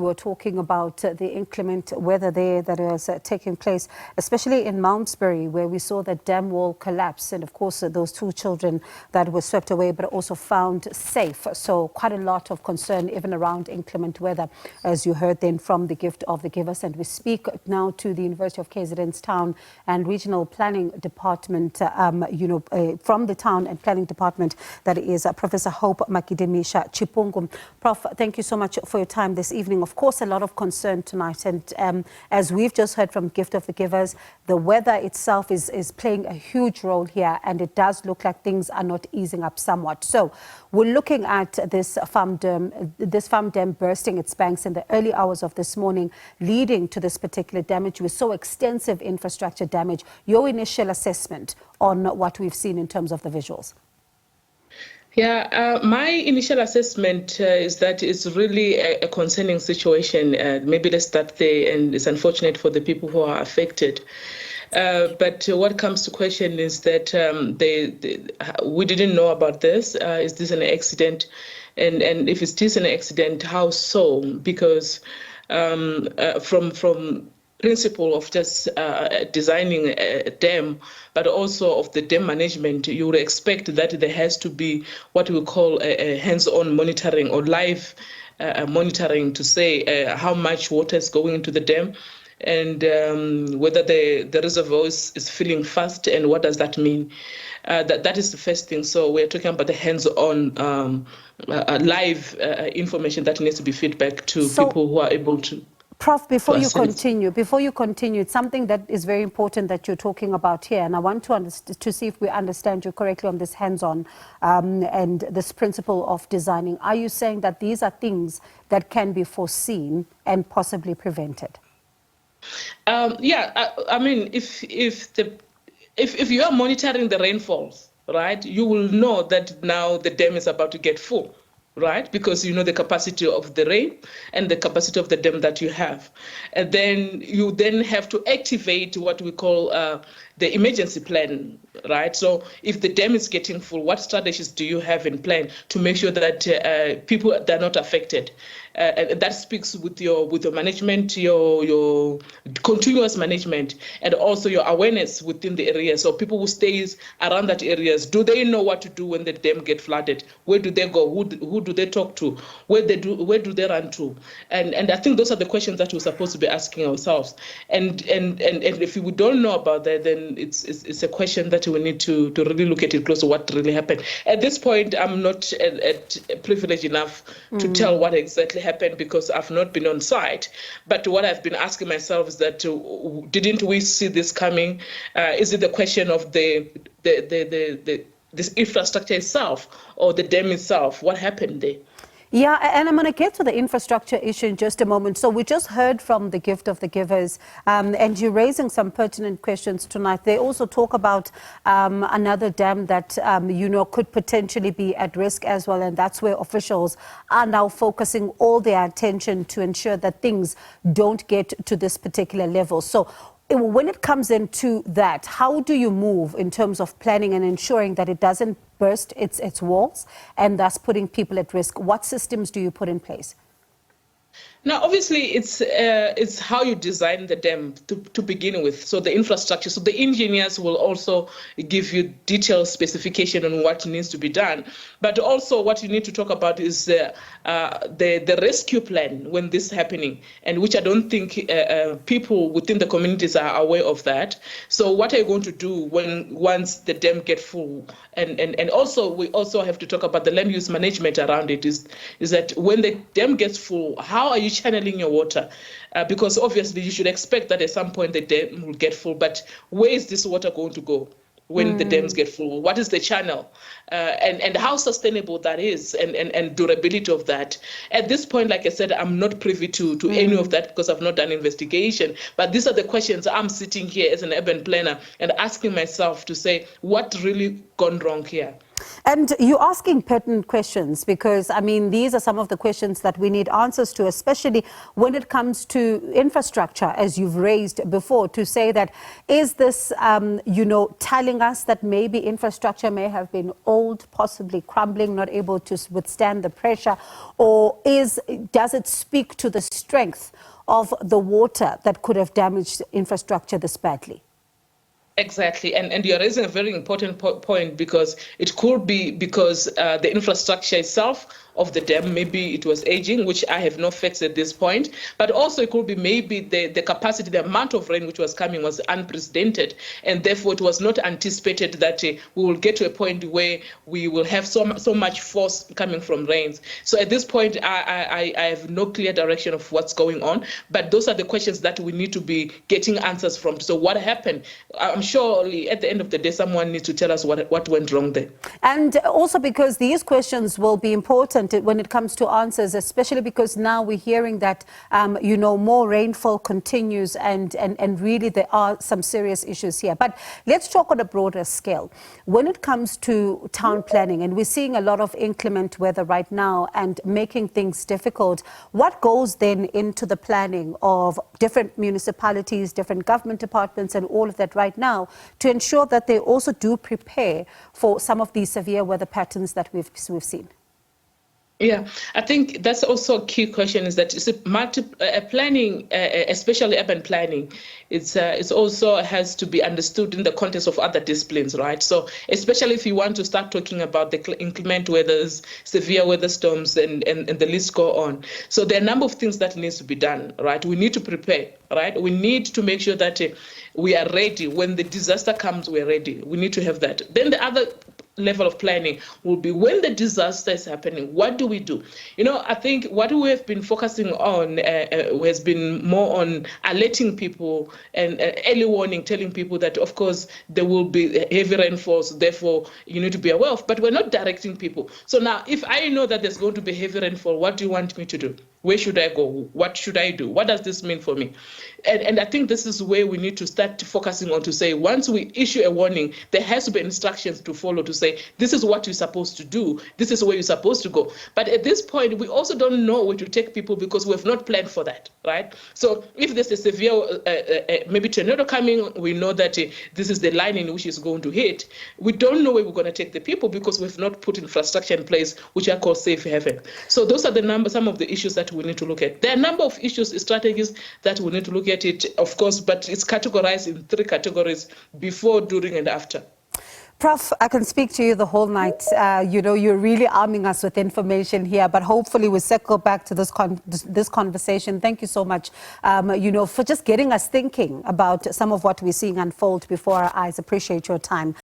were talking about the inclement weather there that is taking place, especially in Malmesbury, where we saw that dam wall collapse. And of course, those 2 children that were swept away, but also found safe. So quite a lot of concern even around inclement weather, as you heard then from the gift of the givers. And we speak now to the University of KZN's Town and Regional Planning Department, from the Town and Planning Department, that is Professor Hope Magidimisha-Chipungu. Prof, thank you so much for your time this evening. Of course, a lot of concern tonight. And as we've just heard from Gift of the Givers, the weather itself is playing a huge role here, and it does look like things are not easing up somewhat. So we're looking at this farm dam bursting its banks in the early hours of this morning, leading to this particular damage. We saw extensive infrastructure damage. Your initial assessment on what we've seen in terms of the visuals? Yeah, my initial assessment is that it's really a concerning situation. Maybe let's start there, and it's unfortunate for the people who are affected. But what comes to question is that we didn't know about this. Is this an accident? And if it is an accident, how so? Because from principle of just designing a dam, but also of the dam management, you would expect that there has to be what we call a hands-on monitoring or live monitoring to say how much water is going into the dam and whether the reservoir is filling fast, and what does that mean. That is the first thing. So we're talking about the hands-on live information that needs to be fed back to people who are able to. Prof, before you continue, it's something that is very important that you're talking about here, and I want to see if we understand you correctly on this hands-on and this principle of designing. Are you saying that these are things that can be foreseen and possibly prevented? Yeah, I mean, if you are monitoring the rainfalls, right, you will know that now the dam is about to get full. Right, because you know the capacity of the rain and the capacity of the dam that you have. And then you have to activate what we call the emergency plan, right? So if the dam is getting full, what strategies do you have in plan to make sure that people are not affected? And that speaks with your management, your continuous management, and also your awareness within the area. So people who stays around that areas, do they know what to do when the dam get flooded? Where do they go? Who do they talk to? Where do they run to? And I think those are the questions that we're supposed to be asking ourselves. And if we don't know about that, then it's a question that we need to really look at it closer, what really happened. At this point, I'm not privileged enough to tell what exactly happened because I've not been on site. But what I've been asking myself is that didn't we see this coming? Is it the question of this infrastructure itself or the dam itself? What happened there? Yeah, and I'm going to get to the infrastructure issue in just a moment. So we just heard from the gift of the givers, and you're raising some pertinent questions tonight. They also talk about another dam that, could potentially be at risk as well. And that's where officials are now focusing all their attention to ensure that things don't get to this particular level. So when it comes into that, how do you move in terms of planning and ensuring that it doesn't burst its walls and thus putting people at risk? What systems do you put in place? Now, obviously, it's how you design the dam to begin with. So the infrastructure. So the engineers will also give you detailed specification on what needs to be done. But also, what you need to talk about is the rescue plan when this is happening, and which I don't think people within the communities are aware of that. So what are you going to do once the dam get full? And also we also have to talk about the land use management around it. Is that when the dam gets full, how are you channeling your water? Because obviously you should expect that at some point the dam will get full, but where is this water going to go when the dams get full? What is the channel? And how sustainable that is, and durability of that. At this point, like I said, I'm not privy to any of that because I've not done investigation. But these are the questions I'm sitting here as an urban planner and asking myself to say, what really gone wrong here? And you're asking pertinent questions because, I mean, these are some of the questions that we need answers to, especially when it comes to infrastructure, as you've raised before, to say that, is this, telling us that maybe infrastructure may have been old, possibly crumbling, not able to withstand the pressure, or does it speak to the strength of the water that could have damaged infrastructure this badly? Exactly, and you're raising a very important point, because it could be because the infrastructure itself of the dam, maybe it was aging, which I have no facts at this point, but also it could be maybe the capacity, the amount of rain which was coming was unprecedented, and therefore it was not anticipated that we will get to a point where we will have so much force coming from rains. So at this point, I have no clear direction of what's going on, but those are the questions that we need to be getting answers from. So what happened? I'm surely at the end of the day, someone needs to tell us what went wrong there. And also because these questions will be important when it comes to answers, especially because now we're hearing that, more rainfall continues and really there are some serious issues here. But let's talk on a broader scale. When it comes to town planning, and we're seeing a lot of inclement weather right now and making things difficult, what goes then into the planning of different municipalities, different government departments and all of that right now to ensure that they also do prepare for some of these severe weather patterns that we've seen? Yeah, I think that's also a key question, is that planning, especially urban planning, it's also has to be understood in the context of other disciplines, right? So especially if you want to start talking about the inclement weathers, severe weather storms, and the list go on. So there are a number of things that needs to be done, right? We need to prepare, right? We need to make sure that we are ready. When the disaster comes, we're ready. We need to have that. Then the other level of planning will be, when the disaster is happening, what do we do? I think what we have been focusing on has been more on alerting people and early warning, telling people that, of course, there will be heavy rainfalls, therefore you need to be aware of, but we're not directing people. So now, if I know that there's going to be heavy rainfall, what do you want me to do? Where should I go? What should I do? What does this mean for me? And I think this is where we need to start focusing on, to say, once we issue a warning, there has to be instructions to follow to say, this is what you're supposed to do. This is where you're supposed to go. But at this point, we also don't know where to take people because we have not planned for that, right? So if there's a severe, maybe tornado coming, we know that this is the line in which it's going to hit. We don't know where we're going to take the people because we've not put infrastructure in place, which are called safe haven. So those are some of the issues that we need to look at. There are a number of issues, strategies that we need to look at it, of course, but it's categorized in 3 categories: before, during, and after. Prof, I can speak to you the whole night. You're really arming us with information here, but hopefully we'll circle back to this conversation. Thank you so much, for just getting us thinking about some of what we're seeing unfold before our eyes. Appreciate your time.